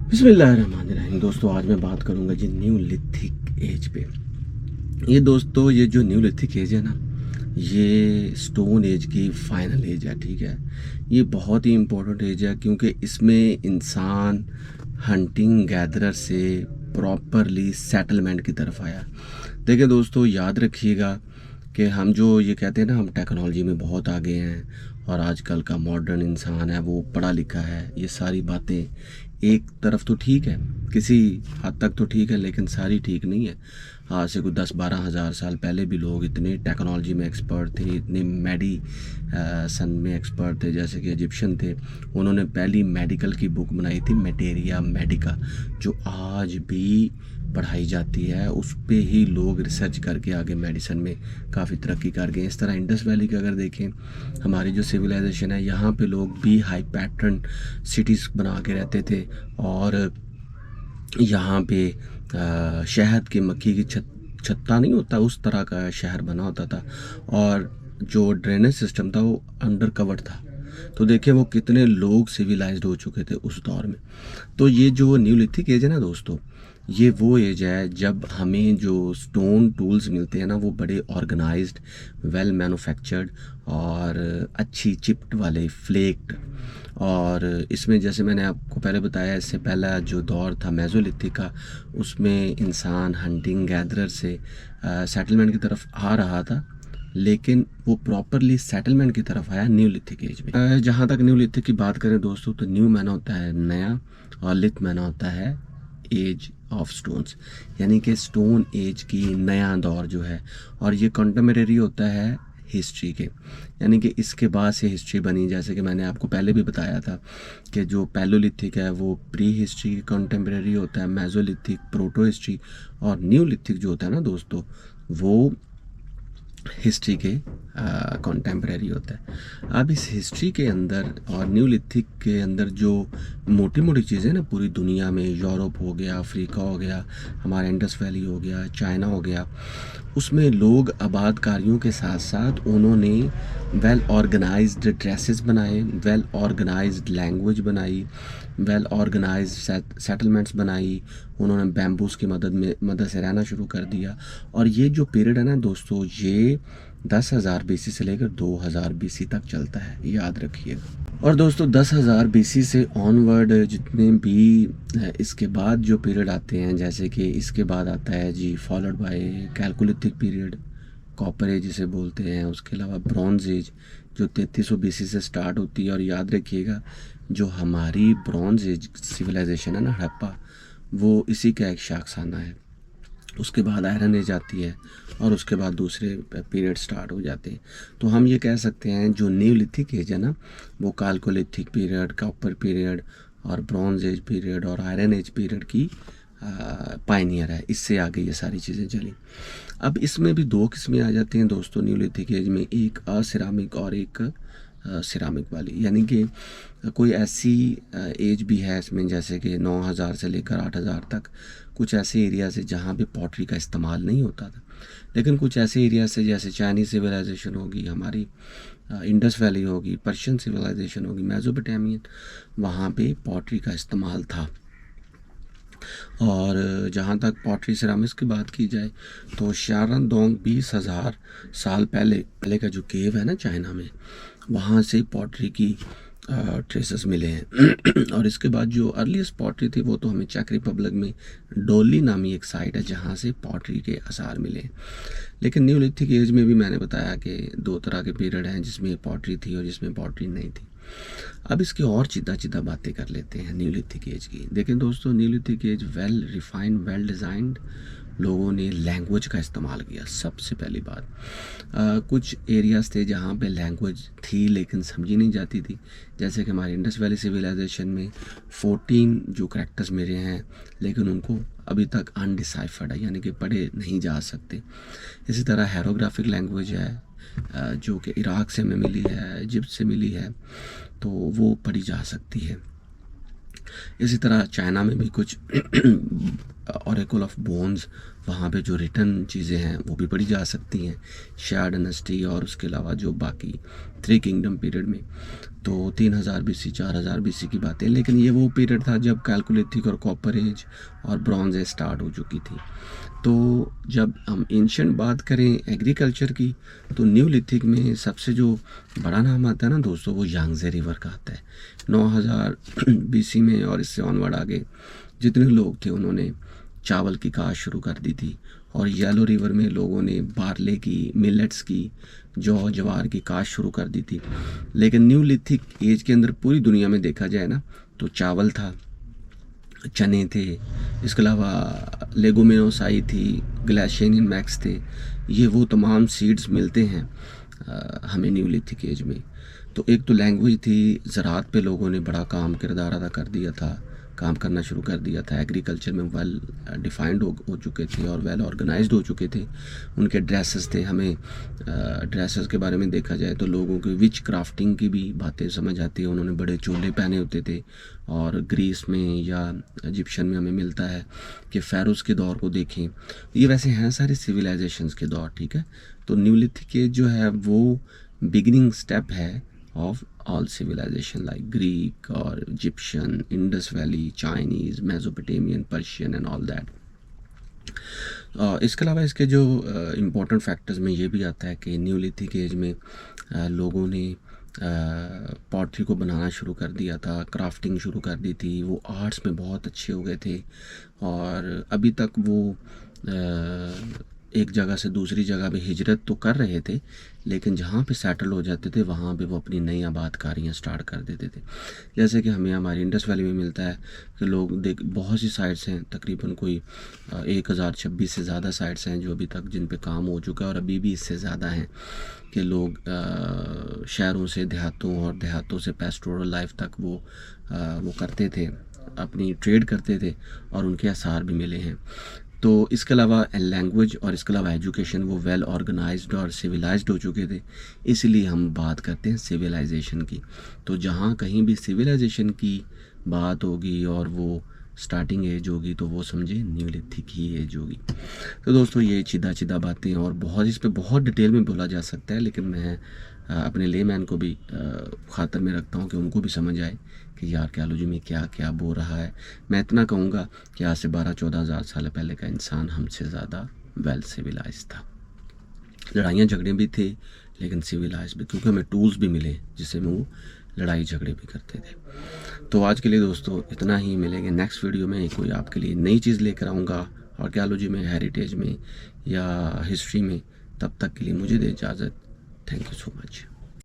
बिस्मिल्लाहिर्रहमानिर्रहीम। दोस्तों आज मैं बात करूंगा जी न्यू लिथिक एज पे। ये दोस्तों ये जो न्यू लिथिक एज है ना, ये स्टोन एज की फाइनल एज है। ठीक है, ये बहुत ही इम्पोर्टेंट एज है क्योंकि इसमें इंसान हंटिंग गैदरर से प्रॉपरली सेटलमेंट की तरफ आया। देखिए दोस्तों, याद रखिएगा कि हम जो ये कहते हैं ना, हम टेक्नोलॉजी में बहुत आगे हैं और आजकल का मॉडर्न इंसान है वो पढ़ा लिखा है। ये सारी बातें एक तरफ तो ठीक है, किसी हद तक तो ठीक है, लेकिन सारी ठीक नहीं है। आज से कुछ 10-12 हज़ार साल पहले भी लोग इतने टेक्नोलॉजी में एक्सपर्ट थे, इतने सन में एक्सपर्ट थे, जैसे कि इजिप्शियन थे। उन्होंने पहली मेडिकल की बुक बनाई थी, मेटेरिया मेडिका, जो आज भी पढ़ाई जाती है। उस पे ही लोग रिसर्च करके आगे मेडिसिन में काफ़ी तरक्की कर गए। इस तरह इंडस वैली का अगर देखें, हमारी जो सिविलाइजेशन है, यहाँ पे लोग भी हाई पैटर्न सिटीज़ बना के रहते थे और यहाँ पे शहद की मक्खी की छत्ता नहीं होता, उस तरह का शहर बना होता था और जो ड्रेनेज सिस्टम था वो अंडर कवर्ड था। तो देखिए वो कितने लोग सिविलाइज्ड हो चुके थे उस दौर में। तो ये जो न्यूलिथिक एज है ना दोस्तों, ये वो एज है जब हमें जो स्टोन टूल्स मिलते हैं ना, वो बड़े ऑर्गेनाइज्ड, वेल मैन्युफैक्चर्ड और अच्छी चिप्ड वाले फ्लेक्ड। और इसमें जैसे मैंने आपको पहले बताया, इससे पहला जो दौर था मेसोलिथिक का, उसमें इंसान हंटिंग गैदरर से सेटलमेंट की तरफ आ रहा था, लेकिन वो प्रॉपरली सेटलमेंट की तरफ आया न्यूलिथिक एज में। जहाँ तक न्यूलिथिक की बात करें दोस्तों, तो न्यू माना होता है नया और लिथ माना होता है एज ऑफ स्टोन्स, यानी कि स्टोन एज की नया दौर जो है। और ये कंटेम्परेरी होता है हिस्ट्री के, यानी कि इसके बाद से हिस्ट्री बनी। जैसे कि मैंने आपको पहले भी बताया था कि जो पैलोलिथिक है वो प्री हिस्ट्री की कंटेम्परेरी होता है, मेसोलिथिक प्रोटो हिस्ट्री, और न्यूलिथिक जो होता है ना दोस्तों, वो हिस्ट्री के कंटेम्प्रेरी होता है। अब इस हिस्ट्री के अंदर और न्यूलिथिक के अंदर जो मोटी मोटी चीज़ें ना पूरी दुनिया में, यूरोप हो गया, अफ्रीका हो गया, हमारा इंडस वैली हो गया, चाइना हो गया, उसमें लोग आबादकारियों के साथ साथ उन्होंने वेल ऑर्गेनाइज्ड ड्रेसेस बनाए, वेल ऑर्गेनाइज्ड लैंग्वेज बनाई, वेल ऑर्गेनाइज्ड सेटलमेंट्स बनाई। उन्होंने बैम्बूस की मदद से रहना शुरू कर दिया। और ये जो पीरियड है ना दोस्तों, ये 10,000 बीसी से लेकर 2000 बीसी तक चलता है, याद रखिएगा। और दोस्तों 10,000 बीसी से ऑनवर्ड जितने भी इसके बाद जो पीरियड आते हैं, जैसे कि इसके बाद आता है जी followed by chalcolithic period, copper age जिसे बोलते हैं। उसके अलावा ब्रॉन्ज एज जो 3300 बीसी से स्टार्ट होती है। और याद रखिएगा, जो हमारी ब्रॉन्ज एज सिविलाइजेशन है ना, हड़प्पा, वो इसी का एक शाखसाना है। उसके बाद आयरन एज आती है और उसके बाद दूसरे पीरियड स्टार्ट हो जाते हैं। तो हम ये कह सकते हैं जो न्यूलिथिक एज है ना, वो कैलकोलिथिक पीरियड, कॉपर पीरियड और ब्रॉन्ज एज पीरियड और आयरन एज पीरियड की पायनियर है। इससे आगे ये सारी चीज़ें चली। अब इसमें भी दो किस्में आ जाती हैं दोस्तों न्यूलिथिक एज में, एक असिरामिक और एक सिरामिक वाली। यानी कि कोई ऐसी एज भी है इसमें, जैसे कि 9000 से लेकर 8000 तक कुछ ऐसे एरिया से जहाँ पे पॉटरी का इस्तेमाल नहीं होता था। लेकिन कुछ ऐसे एरिया से, जैसे चाइनीज़ सिविलाइजेशन होगी, हमारी इंडस वैली होगी, पर्शियन सिविलाइजेशन होगी, मेसोपोटामियन, वहाँ पे पॉटरी का इस्तेमाल था। और जहाँ तक पॉटरी सिरामिक्स की बात की जाए, तो शारनडोंग 20,000 साल पहले का जो केव है ना चाइना में, वहाँ से पॉटरी की ट्रेसेस मिले हैं। और इसके बाद जो अर्लीस्ट पॉटरी थी वो तो हमें चेक रिपब्लिक में डोली नामी एक साइट है जहाँ से पॉटरी के आसार मिले हैं। लेकिन न्यूलिथिक एज में भी मैंने बताया कि दो तरह के पीरियड हैं, जिसमें पॉटरी थी और जिसमें पॉटरी नहीं थी। अब इसकी और सीधा बातें कर लेते हैं न्यूलिथिक एज की। देखें दोस्तों, neolithic age well refined, well designed, लोगों ने लैंग्वेज का इस्तेमाल किया। सबसे पहली बात, कुछ एरियाज़ थे जहाँ पे लैंग्वेज थी लेकिन समझी नहीं जाती थी। जैसे कि हमारे इंडस वैली सिविलाइजेशन में 14 जो करैक्टर्स मेरे हैं, लेकिन उनको अभी तक अनडिसाइफर्ड है, यानी कि पढ़े नहीं जा सकते। इसी तरह हेरोग्राफिक लैंग्वेज है जो कि इराक से हमें मिली है, इजिप्ट से मिली है, तो वो पढ़ी जा सकती है। इसी तरह चाइना में भी कुछ ऑरेकल ऑफ बोन्स, वहाँ पे जो रिटर्न चीज़ें हैं वो भी पढ़ी जा सकती हैं, शा डायनेस्टी और उसके अलावा जो बाकी 3 किंगडम पीरियड में। तो 3000 BC 4000 BC की बात है, लेकिन ये वो पीरियड था जब कैलकुलिथिक और कॉपर एज और ब्रॉन्ज एज स्टार्ट हो चुकी थी। तो जब हम एंशिएंट बात करें एग्रीकल्चर की, तो न्यूलिथिक में सबसे जो बड़ा नाम आता है ना दोस्तों, वो यांगजे रिवर का आता है। 9000 BC में और इससे ऑनवर्ड आगे जितने लोग थे उन्होंने चावल की काश्त शुरू कर दी थी, और येलो रिवर में लोगों ने बार्ले की, मिलेट्स की, जौ जवार की काश्त शुरू कर दी थी। लेकिन न्यूलिथिक एज के अंदर पूरी दुनिया में देखा जाए ना, तो चावल था, चने थे, इसके अलावा लेगुमिनोसाई थी, ग्लाइशियन मैक्स थे। ये वो तमाम सीड्स मिलते हैं हमें न्यूलिथिक एज में। तो एक तो लैंग्वेज थी, ज़राअत पे लोगों ने बड़ा किरदार अदा कर दिया था, काम करना शुरू कर दिया था। एग्रीकल्चर में वेल डिफाइंड हो चुके थे और वेल ऑर्गेनाइज्ड हो चुके थे। उनके ड्रेसेस थे, हमें ड्रेसेस के बारे में देखा जाए तो लोगों की विच क्राफ्टिंग की भी बातें समझ आती है। उन्होंने बड़े चोले पहने होते थे, और ग्रीस में या इजिप्शियन में हमें मिलता है कि फ़ेरोज़ के दौर को देखें। ये वैसे हैं सारे सिविलाइजेशंस के दौर, ठीक है। तो न्यूलिथिक एज जो है वो बिगिनिंग स्टेप है of all civilization like Greek or Egyptian, Indus Valley, Chinese, Mesopotamian, Persian and all that. इसके अलावा इसके जो इम्पोर्टेंट फैक्टर्स में ये भी आता है कि न्यूलिथिक एज में लोगों ने पॉटरी को बनाना शुरू कर दिया था, क्राफ्टिंग शुरू कर दी थी, वो आर्ट्स में बहुत अच्छे हो गए थे। और अभी तक वो एक जगह से दूसरी जगह पे हिजरत तो कर रहे थे, लेकिन जहाँ पे सेटल हो जाते थे वहाँ पे वो अपनी नई आबादकारियाँ स्टार्ट कर देते थे। जैसे कि हमें हमारी इंडस वैली में मिलता है कि लोग बहुत सी साइट्स हैं, तकरीबन कोई 1026 से ज़्यादा साइट्स हैं जो अभी तक जिन पे काम हो चुका है, और अभी भी इससे ज़्यादा हैं कि लोग शहरों से देहातों और देहातों से पेस्टोरल लाइफ तक वो करते थे, अपनी ट्रेड करते थे, और उनके आसार भी मिले हैं। तो इसके अलावा लैंग्वेज और इसके अलावा एजुकेशन वो वेल ऑर्गेनाइज्ड और सिविलाइज्ड हो चुके थे, इसलिए हम बात करते हैं सिविलाइजेशन की। तो जहाँ कहीं भी सिविलाइजेशन की बात होगी और वो स्टार्टिंग एज होगी, तो वो समझे न्यूलिथिक ही एज होगी। तो दोस्तों ये सीधा बातें, और बहुत इस पे बहुत डिटेल में बोला जा सकता है, लेकिन मैं अपने लेमैन को भी खातर में रखता हूँ कि उनको भी समझ आए कि यार आर्कियोलॉजी में क्या क्या बो रहा है। मैं इतना कहूँगा कि आज से 12-14 हज़ार साल पहले का इंसान हमसे ज़्यादा वेल सिविलाइज था। लड़ाइयाँ झगड़े भी थे, लेकिन सिविलाइज भी, क्योंकि हमें टूल्स भी मिले जिससे वो लड़ाई झगड़े भी करते थे। तो आज के लिए दोस्तों इतना ही। मिलेंगे नेक्स्ट वीडियो में, कोई आपके लिए नई चीज़ लेकर आऊँगा आर्कियोलॉजी में, हेरिटेज में या हिस्ट्री में। तब तक के लिए मुझे दे इजाज़त। Thank you so much.